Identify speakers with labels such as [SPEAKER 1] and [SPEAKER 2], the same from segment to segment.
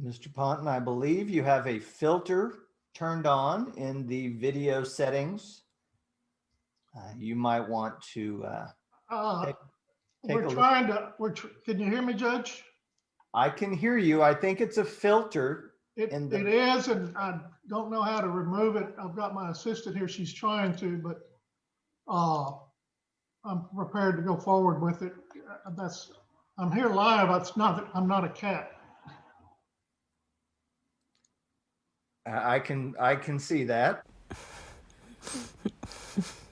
[SPEAKER 1] Mr. Ponton, I believe you have a filter turned on in the video settings. You might want to take
[SPEAKER 2] We're
[SPEAKER 1] a look.
[SPEAKER 2] trying to, can you hear me, Judge?
[SPEAKER 1] I can hear you. I think it's a filter.
[SPEAKER 2] It is, and I don't know how to remove it. I've got my assistant here. She's trying to, but I'm prepared to go forward with it. I'm here live. I'm not a cat.
[SPEAKER 1] I can see that.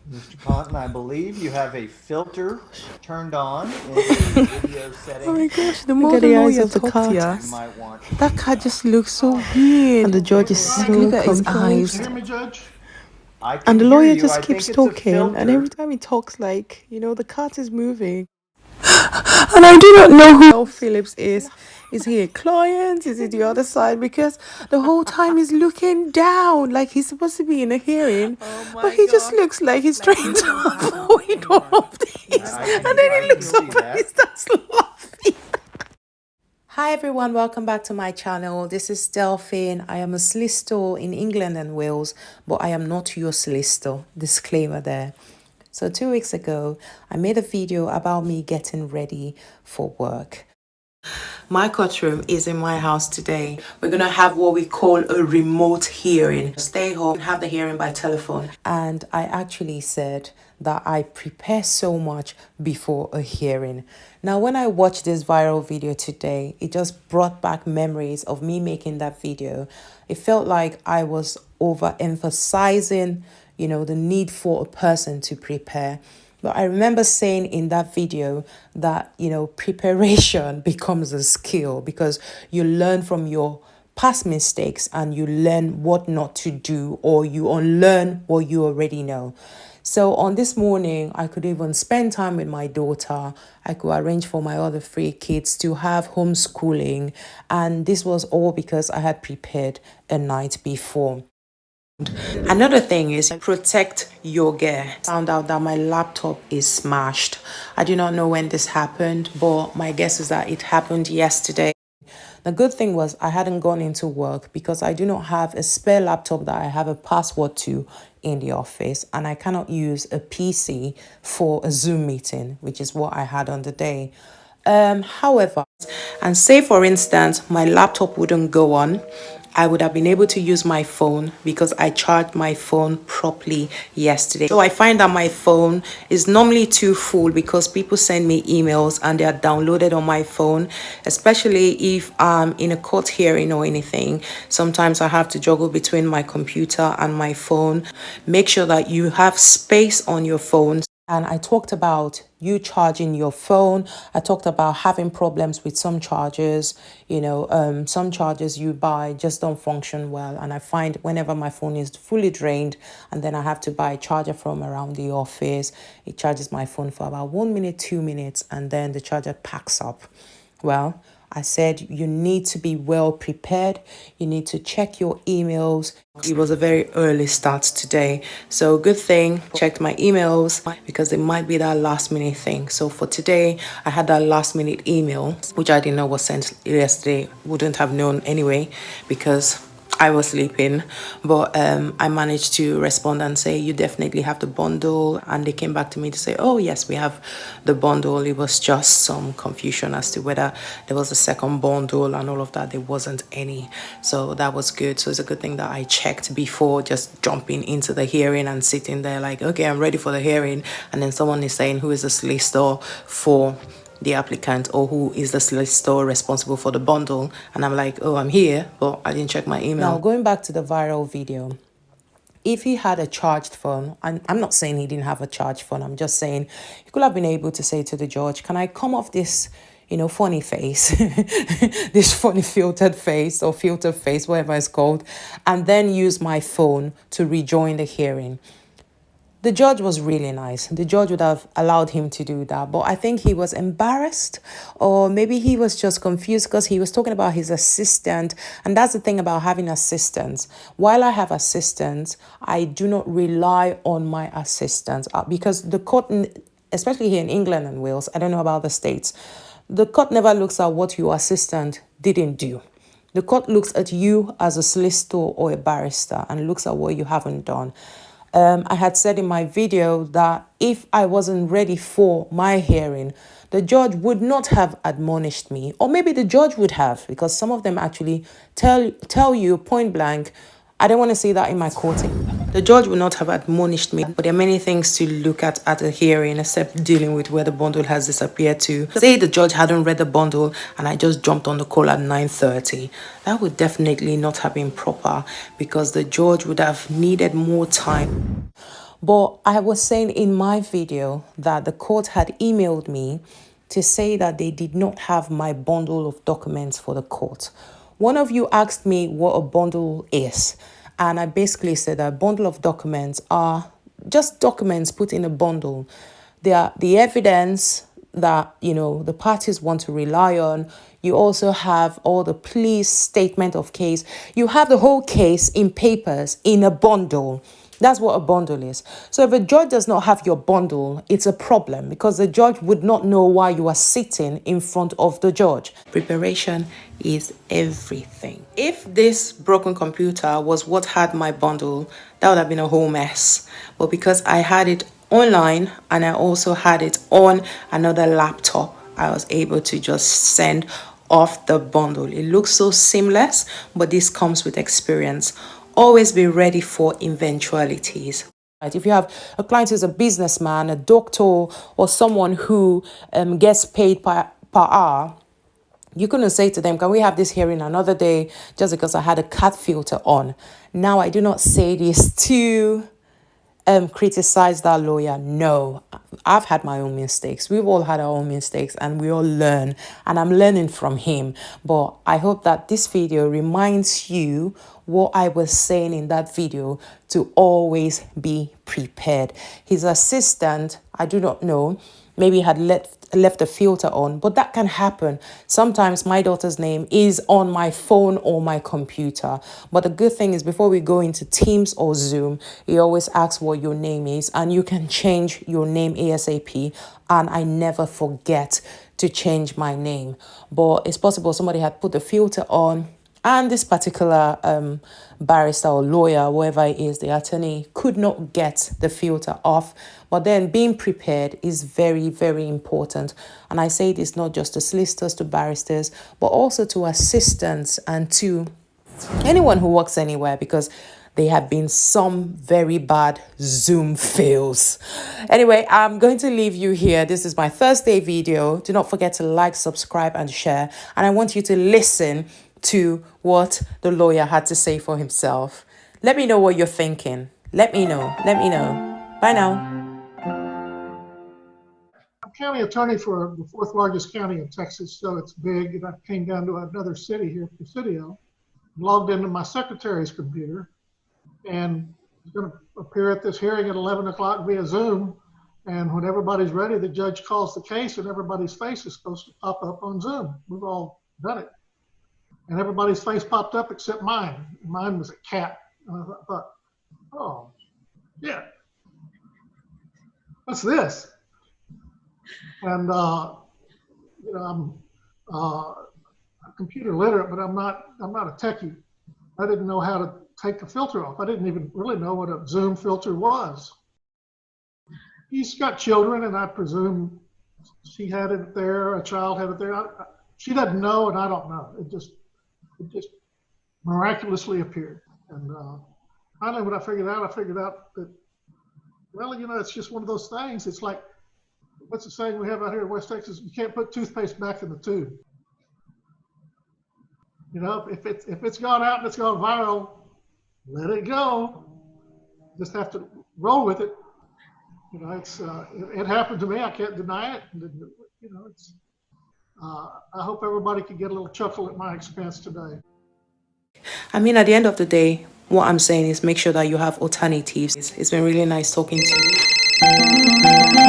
[SPEAKER 1] Mr. Ponton, I believe you have a filter turned on in the video settings.
[SPEAKER 3] Oh my gosh, the more the lawyer talks here, that cat just looks so weird. And the judge is so
[SPEAKER 2] Look at his
[SPEAKER 3] eyes.
[SPEAKER 2] Can you hear me, Judge?
[SPEAKER 3] And the lawyer just keeps talking, and every time he talks, like, the cat is moving. And I do not know who Phillips is. Is he a client? Is he the other side? Because the whole time he's looking down, like he's supposed to be in a hearing, but he just looks like he's trying to avoid all of this. And then he looks up and he starts laughing. Hi everyone, welcome back to my channel. This is Delphine. I am a solicitor in England and Wales, but I am not your solicitor. Disclaimer there. So 2 weeks ago, I made a video about me getting ready for work. My courtroom is in my house today. We're going to have what we call a remote hearing. Stay home, have the hearing by telephone. And I actually said that I prepare so much before a hearing. Now, when I watched this viral video today, it just brought back memories of me making that video. It felt like I was overemphasizing, the need for a person to prepare. But I remember saying in that video that, preparation becomes a skill because you learn from your past mistakes and you learn what not to do, or you unlearn what you already know. So on this morning, I could even spend time with my daughter. I could arrange for my other 3 kids to have homeschooling. And this was all because I had prepared a night before. Another thing is protect your gear. Found out that my laptop is smashed. I do not know when this happened, but my guess is that it happened yesterday. The good thing was I hadn't gone into work because I do not have a spare laptop that I have a password to in the office, and I cannot use a PC for a Zoom meeting, which is what I had on the day. However, and say for instance, my laptop wouldn't go on, I would have been able to use my phone because I charged my phone properly yesterday. So I find that my phone is normally too full because people send me emails and they are downloaded on my phone, especially if I'm in a court hearing or anything. Sometimes I have to juggle between my computer and my phone. Make sure that you have space on your phone. And I talked about you charging your phone. I talked about having problems with some chargers. Some chargers you buy just don't function well. And I find whenever my phone is fully drained and then I have to buy a charger from around the office, it charges my phone for about 1 minute, 2 minutes, and then the charger packs up. Well, I said you need to be well prepared. You need to check your emails. It was a very early start today. So good thing I checked my emails because it might be that last minute thing. So for today, I had that last minute email, which I didn't know was sent yesterday. Wouldn't have known anyway because I was sleeping, but I managed to respond and say, you definitely have the bundle. And they came back to me to say, oh, yes, we have the bundle. It was just some confusion as to whether there was a second bundle and all of that. There wasn't any. So that was good. So it's a good thing that I checked before just jumping into the hearing and sitting there like, okay, I'm ready for the hearing. And then someone is saying, who is the solicitor for the applicant, or who is the solicitor responsible for the bundle? And I'm like, oh, I'm here, but I didn't check my email. Now, going back to the viral video, if he had a charged phone, and I'm not saying he didn't have a charged phone, I'm just saying he could have been able to say to the judge, can I come off this funny face, this funny filtered face or filter face, whatever it's called, and then use my phone to rejoin the hearing. The judge was really nice. The judge would have allowed him to do that. But I think he was embarrassed, or maybe he was just confused because he was talking about his assistant. And that's the thing about having assistants. While I have assistants, I do not rely on my assistants because the court, especially here in England and Wales, I don't know about the States, the court never looks at what your assistant didn't do. The court looks at you as a solicitor or a barrister and looks at what you haven't done. I had said in my video that if I wasn't ready for my hearing, the judge would not have admonished me, or maybe the judge would have, because some of them actually tell you point blank, I don't want to see that in my court. The judge would not have admonished me, but there are many things to look at a hearing, except dealing with where the bundle has disappeared to. Say the judge hadn't read the bundle and I just jumped on the call at 9:30. That would definitely not have been proper, because the judge would have needed more time. But I was saying in my video that the court had emailed me to say that they did not have my bundle of documents for the court. One of you asked me what a bundle is, and I basically said that a bundle of documents are just documents put in a bundle. They are the evidence that, you know, the parties want to rely on. You also have all the police statement of case. You have the whole case in papers in a bundle. That's what a bundle is. So if a judge does not have your bundle, it's a problem, because the judge would not know why you are sitting in front of the judge. Preparation is everything. If this broken computer was what had my bundle, that would have been a whole mess. But because I had it online and I also had it on another laptop, I was able to just send off the bundle. It looks so seamless, but this comes with experience. Always be ready for eventualities. Right? If you have a client who's a businessman, a doctor, or someone who gets paid per hour, you couldn't say to them, can we have this hearing another day just because I had a cat filter on? Now, I do not say this to criticize that lawyer. No, I've had my own mistakes. We've all had our own mistakes and we all learn, and I'm learning from him. But I hope that this video reminds you what I was saying in that video, to always be prepared. His assistant, I do not know, maybe had left the filter on, but that can happen. Sometimes my daughter's name is on my phone or my computer. But the good thing is, before we go into Teams or Zoom, he always asks what your name is, and you can change your name ASAP. And I never forget to change my name. But it's possible somebody had put the filter on, and this particular barrister or lawyer, whoever it is, the attorney, could not get the filter off. But then being prepared is very, very important. And I say this not just to solicitors, to barristers, but also to assistants and to anyone who works anywhere, because there have been some very bad Zoom fails. Anyway, I'm going to leave you here. This is my Thursday video. Do not forget to like, subscribe, and share. And I want you to listen to what the lawyer had to say for himself. Let me know what you're thinking. Let me know. Let me know. Bye now.
[SPEAKER 2] I'm county attorney for the fourth largest county in Texas, so it's big. And I came down to another city here, Presidio, logged into my secretary's computer, and was going to appear at this hearing at 11 o'clock via Zoom. And when everybody's ready, the judge calls the case, and everybody's face is supposed to pop up on Zoom. We've all done it. And everybody's face popped up except mine. Mine was a cat. And I thought, oh, yeah, what's this? And, you know, I'm computer literate, but I'm not a techie. I didn't know how to take the filter off. I didn't even really know what a Zoom filter was. He's got children, and I presume she had it there, a child had it there. She doesn't know, and I don't know. It just miraculously appeared. And finally, when I figured out that, well, you know, it's just one of those things. It's like, what's the saying we have out here in West Texas? You can't put toothpaste back in the tube. You know, if it's gone out and it's gone viral, let it go. Just have to roll with it. You know, it's it happened to me. I can't deny it. You know, it's. I hope everybody can get a little chuckle at my expense today.
[SPEAKER 3] I mean, at the end of the day, what I'm saying is make sure that you have alternatives. It's been really nice talking to you.